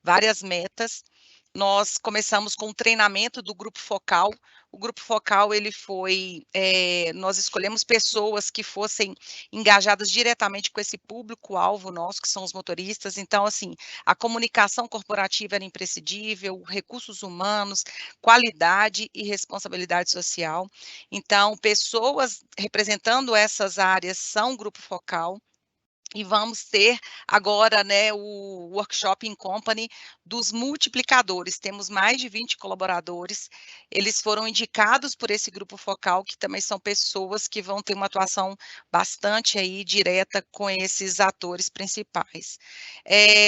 várias metas. Nós começamos com o treinamento do grupo focal. O grupo focal, ele foi, nós escolhemos pessoas que fossem engajadas diretamente com esse público-alvo nosso, que são os motoristas. Então, assim, a comunicação corporativa era imprescindível, recursos humanos, qualidade e responsabilidade social. Então, pessoas representando essas áreas são grupo focal. E vamos ter agora, né, o workshop in company dos multiplicadores. Temos mais de 20 colaboradores. Eles foram indicados por esse grupo focal, que também são pessoas que vão ter uma atuação bastante aí direta com esses atores principais.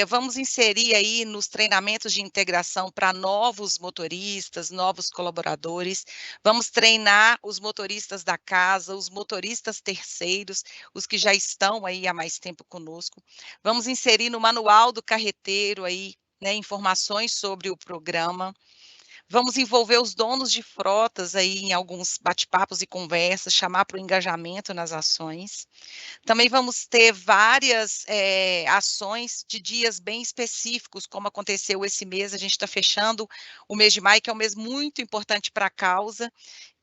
Vamos inserir aí nos treinamentos de integração para novos motoristas, novos colaboradores. Vamos treinar os motoristas da casa, os motoristas terceiros, os que já estão aí há mais tempo conosco. Vamos inserir no manual do carreteiro aí, né, informações sobre o programa. Vamos envolver os donos de frotas aí em alguns bate-papos e conversas, chamar para o engajamento nas ações. Também vamos ter várias ações de dias bem específicos, como aconteceu esse mês, a gente está fechando o mês de maio, que é um mês muito importante para a causa,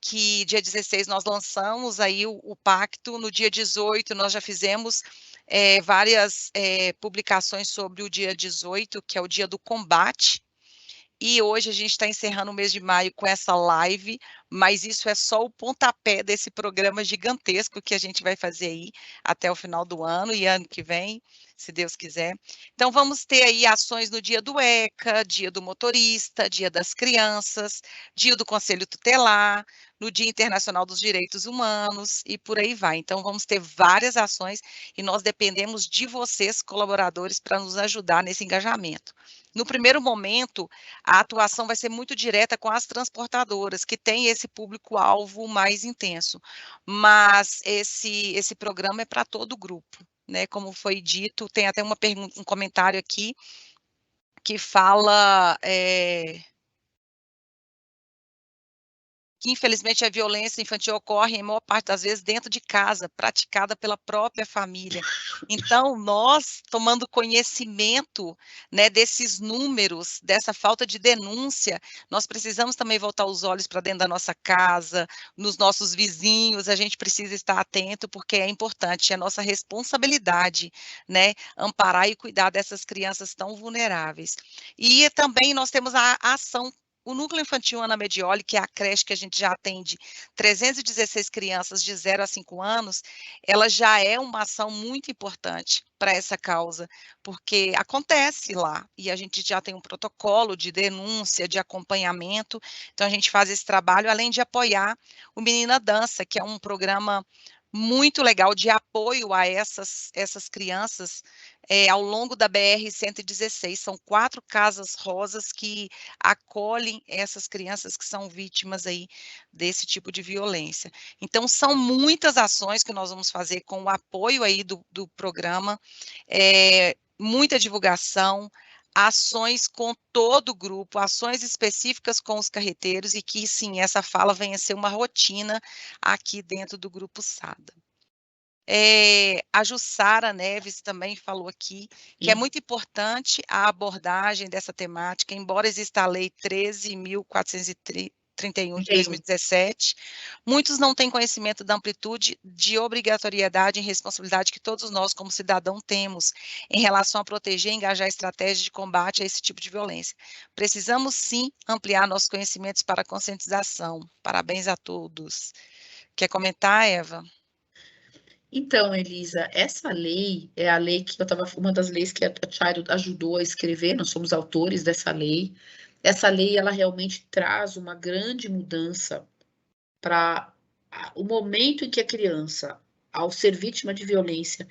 que dia 16 nós lançamos aí o pacto, no dia 18 nós já fizemos várias publicações sobre o dia 18, que é o dia do combate, E hoje a gente está encerrando o mês de maio com essa live, mas isso é só o pontapé desse programa gigantesco que a gente vai fazer aí até o final do ano e ano que vem, se Deus quiser. Então, vamos ter aí ações no dia do ECA, dia do motorista, dia das crianças, dia do Conselho Tutelar, no Dia Internacional dos Direitos Humanos e por aí vai. Então, vamos ter várias ações e nós dependemos de vocês, colaboradores, para nos ajudar nesse engajamento. No primeiro momento, a atuação vai ser muito direta com as transportadoras, que têm esse público-alvo mais intenso, mas esse programa é para todo o grupo, né? Como foi dito, tem até uma pergunta, um comentário aqui que fala que infelizmente a violência infantil ocorre em maior parte das vezes dentro de casa, praticada pela própria família. Então, nós tomando conhecimento, né, desses números, dessa falta de denúncia, nós precisamos também voltar os olhos para dentro da nossa casa, nos nossos vizinhos, a gente precisa estar atento, porque é importante, é nossa responsabilidade, né, amparar e cuidar dessas crianças tão vulneráveis. E também nós temos a ação. O Núcleo Infantil Ana Medioli, que é a creche que a gente já atende 316 crianças de 0 a 5 anos, ela já é uma ação muito importante para essa causa, porque acontece lá, e a gente já tem um protocolo de denúncia, de acompanhamento, então a gente faz esse trabalho, além de apoiar o Menina Dança, que é um programa muito legal de apoio a essas crianças ao longo da BR-116. São 4 casas rosas que acolhem essas crianças que são vítimas aí desse tipo de violência. Então, são muitas ações que nós vamos fazer com o apoio aí do programa, muita divulgação, ações com todo o grupo, ações específicas com os carreteiros e que, sim, essa fala venha a ser uma rotina aqui dentro do Grupo SADA. A Jussara Neves também falou aqui que é muito importante a abordagem dessa temática, embora exista a Lei 13.431 de 2017, muitos não têm conhecimento da amplitude de obrigatoriedade e responsabilidade que todos nós, como cidadão, temos em relação a proteger e engajar estratégias de combate a esse tipo de violência. Precisamos, sim, ampliar nossos conhecimentos para a conscientização. Parabéns a todos. Quer comentar, Eva? Então, Elisa, essa lei é a lei que uma das leis que a Chairo ajudou a escrever, nós somos autores dessa lei. Essa lei, ela realmente traz uma grande mudança para o momento em que a criança, ao ser vítima de violência,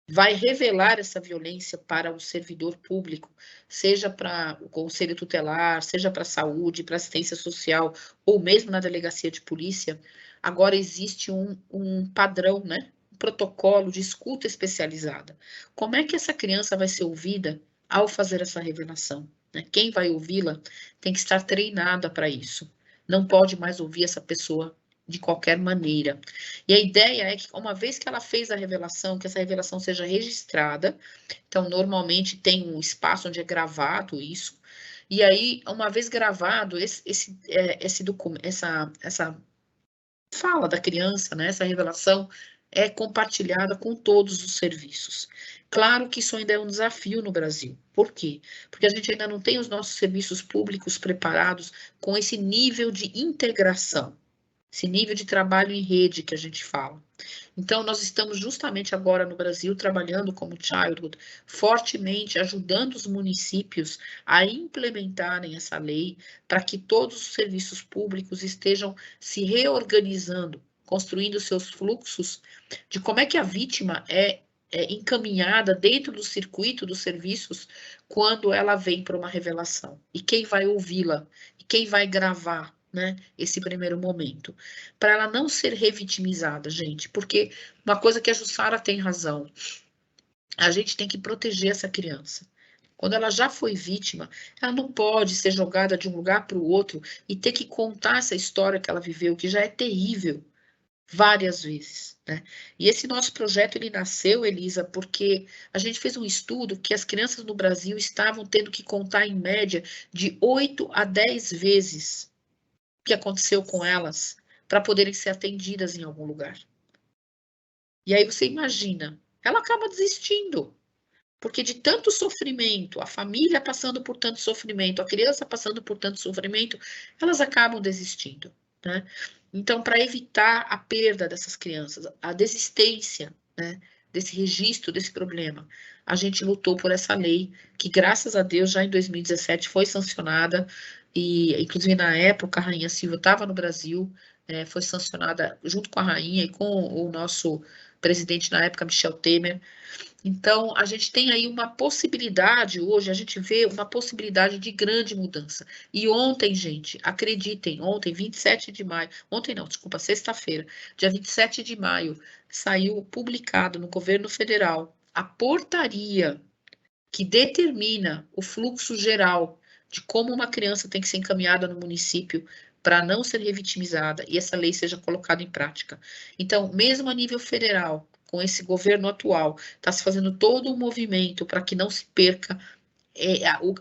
vai revelar essa violência para o servidor público, seja para o Conselho Tutelar, seja para a saúde, para assistência social, ou mesmo na delegacia de polícia. Agora existe um padrão, né? Um protocolo de escuta especializada. Como é que essa criança vai ser ouvida ao fazer essa revelação? Né? Quem vai ouvi-la tem que estar treinada para isso. Não pode mais ouvir essa pessoa de qualquer maneira. E a ideia é que, uma vez que ela fez a revelação, que essa revelação seja registrada, então, normalmente tem um espaço onde é gravado isso, e aí, uma vez gravado, esse documento, essa fala da criança, né, essa revelação, é compartilhada com todos os serviços. Claro que isso ainda é um desafio no Brasil. Por quê? Porque a gente ainda não tem os nossos serviços públicos preparados com esse nível de integração, esse nível de trabalho em rede que a gente fala. Então, nós estamos justamente agora no Brasil trabalhando como Childhood, fortemente ajudando os municípios a implementarem essa lei para que todos os serviços públicos estejam se reorganizando, construindo seus fluxos de como é que a vítima é encaminhada dentro do circuito dos serviços quando ela vem para uma revelação. E quem vai ouvi-la? E quem vai gravar? Né, esse primeiro momento, para ela não ser revitimizada, gente, porque uma coisa que a Jussara tem razão, a gente tem que proteger essa criança. Quando ela já foi vítima, ela não pode ser jogada de um lugar para o outro e ter que contar essa história que ela viveu, que já é terrível, várias vezes, né? E esse nosso projeto, ele nasceu, Elisa, porque a gente fez um estudo que as crianças no Brasil estavam tendo que contar, em média, de 8 a 10 vezes que aconteceu com elas para poderem ser atendidas em algum lugar. E aí você imagina, ela acaba desistindo. Porque de tanto sofrimento, a família passando por tanto sofrimento, a criança passando por tanto sofrimento, elas acabam desistindo, né? Então, para evitar a perda dessas crianças, a desistência, né, desse registro, desse problema, a gente lutou por essa lei, que graças a Deus já em 2017 foi sancionada, e inclusive na época a Rainha Silvia estava no Brasil, foi sancionada junto com a Rainha e com o nosso presidente na época, Michel Temer. Então, a gente tem aí uma possibilidade, hoje, a gente vê uma possibilidade de grande mudança. E ontem, gente, acreditem, ontem, 27 de maio, ontem não, desculpa, sexta-feira, dia 27 de maio, saiu publicado no governo federal a portaria que determina o fluxo geral de como uma criança tem que ser encaminhada no município para não ser revitimizada e essa lei seja colocada em prática. Então, mesmo a nível federal, com esse governo atual, está se fazendo todo um movimento para que não se perca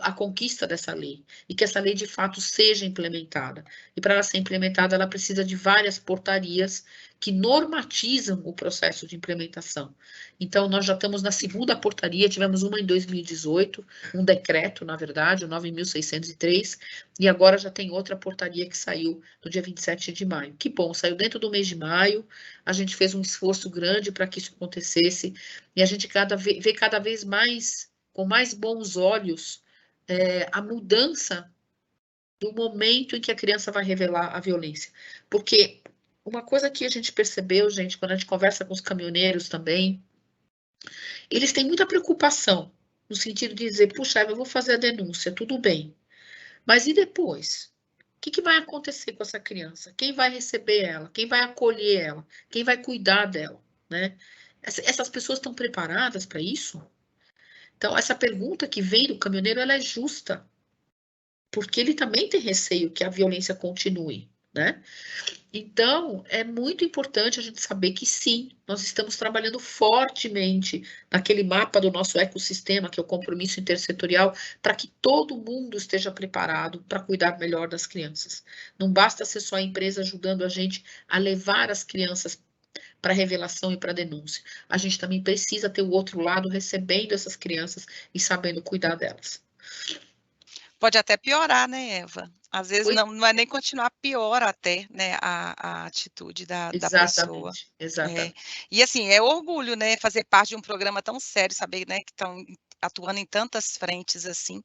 a conquista dessa lei e que essa lei de fato seja implementada. E para ela ser implementada, ela precisa de várias portarias que normatizam o processo de implementação. Então, nós já estamos na segunda portaria, tivemos uma em 2018, um decreto, na verdade, o 9.603, e agora já tem outra portaria que saiu no dia 27 de maio. Que bom, saiu dentro do mês de maio, a gente fez um esforço grande para que isso acontecesse, e a gente vê cada vez mais com mais bons olhos a mudança do momento em que a criança vai revelar a violência. Porque uma coisa que a gente percebeu, gente, quando a gente conversa com os caminhoneiros também, eles têm muita preocupação, no sentido de dizer, puxa, eu vou fazer a denúncia, tudo bem. Mas e depois? O que vai acontecer com essa criança? Quem vai receber ela? Quem vai acolher ela? Quem vai cuidar dela? Né? Essas pessoas estão preparadas para isso? Então, essa pergunta que vem do caminhoneiro, ela é justa, porque ele também tem receio que a violência continue, né? Então, é muito importante a gente saber que sim, nós estamos trabalhando fortemente naquele mapa do nosso ecossistema, que é o compromisso intersetorial, para que todo mundo esteja preparado para cuidar melhor das crianças. Não basta ser só a empresa ajudando a gente a levar as crianças para revelação e para denúncia. A gente também precisa ter o outro lado recebendo essas crianças e sabendo cuidar delas. Pode até piorar, né, Eva? Às vezes não é nem continuar, pior até, né, a atitude da pessoa. Exatamente. E assim, é orgulho, né, fazer parte de um programa tão sério, saber, né, que estão atuando em tantas frentes assim.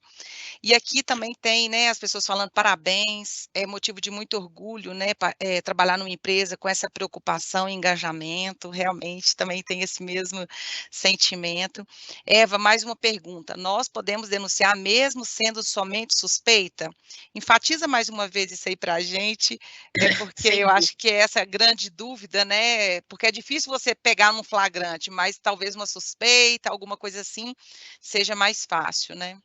E aqui também tem, né, as pessoas falando parabéns, é motivo de muito orgulho, né, trabalhar numa empresa com essa preocupação e engajamento, realmente também tem esse mesmo sentimento. Eva, mais uma pergunta, nós podemos denunciar mesmo sendo somente suspeita? Enfatiza mais uma vez isso aí para a gente, porque eu acho que essa é a grande dúvida, né, porque é difícil você pegar num flagrante, mas talvez uma suspeita, alguma coisa assim, seja mais fácil, né?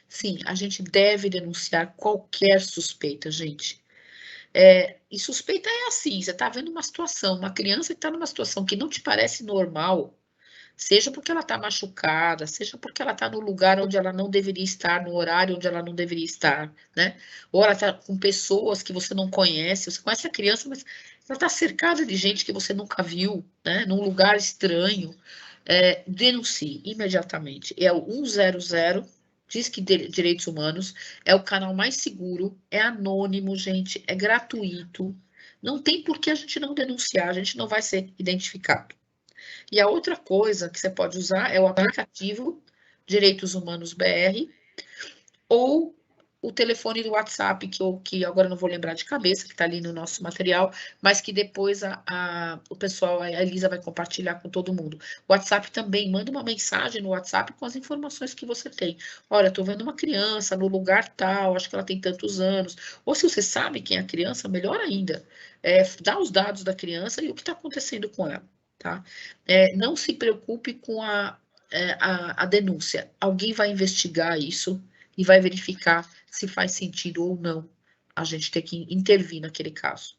Sim, a gente deve denunciar qualquer suspeita, gente. E suspeita é assim, você está vendo uma situação, uma criança que está numa situação que não te parece normal, seja porque ela está machucada, seja porque ela está no lugar onde ela não deveria estar, no horário onde ela não deveria estar, né? Ou ela está com pessoas que você não conhece, você conhece a criança, mas ela está cercada de gente que você nunca viu, né? Num lugar estranho. Denuncie imediatamente. É o 100, diz que Direitos Humanos, é o canal mais seguro, é anônimo, gente, é gratuito. Não tem por que a gente não denunciar, a gente não vai ser identificado. E a outra coisa que você pode usar é o aplicativo Direitos Humanos BR ou o telefone do WhatsApp, que agora não vou lembrar de cabeça, que está ali no nosso material, mas que depois o pessoal, a Elisa vai compartilhar com todo mundo. O WhatsApp também, manda uma mensagem no WhatsApp com as informações que você tem. Olha, estou vendo uma criança no lugar tal, acho que ela tem tantos anos. Ou se você sabe quem é a criança, melhor ainda, dá os dados da criança e o que está acontecendo com ela. Tá? Não se preocupe com a denúncia. Alguém vai investigar isso e vai verificar se faz sentido ou não a gente ter que intervir naquele caso.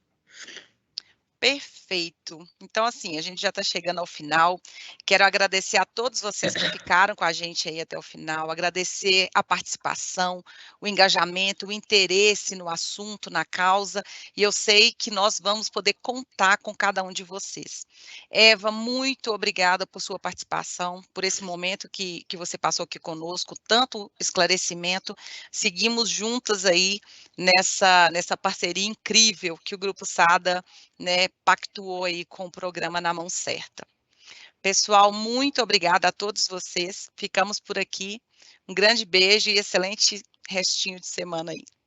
Perfeito. Então, assim, a gente já está chegando ao final. Quero agradecer a todos vocês que ficaram com a gente aí até o final, agradecer a participação, o engajamento, o interesse no assunto, na causa, e eu sei que nós vamos poder contar com cada um de vocês. Eva, muito obrigada por sua participação, por esse momento que você passou aqui conosco, tanto esclarecimento. Seguimos juntas aí nessa parceria incrível que o Grupo Sada, né, pactuou aí com o programa Na Mão Certa. Pessoal, muito obrigada a todos vocês. Ficamos por aqui. Um grande beijo e excelente restinho de semana aí.